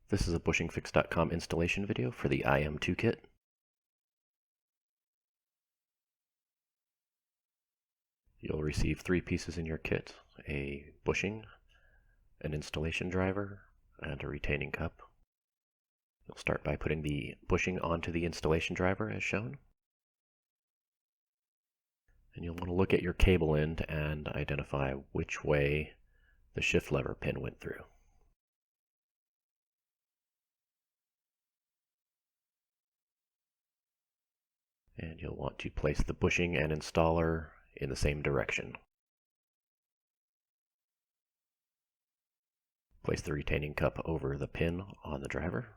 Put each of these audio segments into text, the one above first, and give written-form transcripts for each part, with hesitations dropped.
This is a bushingfix.com installation video for the IM2 kit. You'll receive 3 pieces in your kit: a bushing, an installation driver, and a retaining cup. You'll start by putting the bushing onto the installation driver as shown. And you'll want to look at your cable end and identify which way the shift lever pin went through. And you'll want to place the bushing and installer in the same direction. Place the retaining cup over the pin on the driver.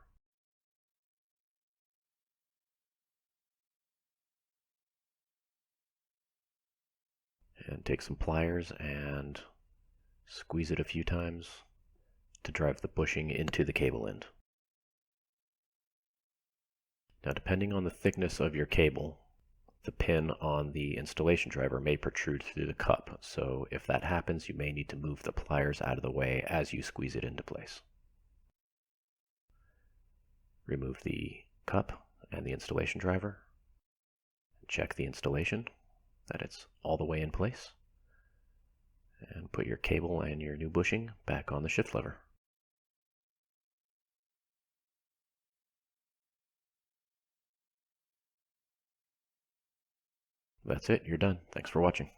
And take some pliers and squeeze it a few times to drive the bushing into the cable end. Now, depending on the thickness of your cable, the pin on the installation driver may protrude through the cup, so if that happens, you may need to move the pliers out of the way as you squeeze it into place. Remove the cup and the installation driver. Check the installation, that it's all the way in place. And put your cable and your new bushing back on the shift lever. That's it, you're done. Thanks for watching.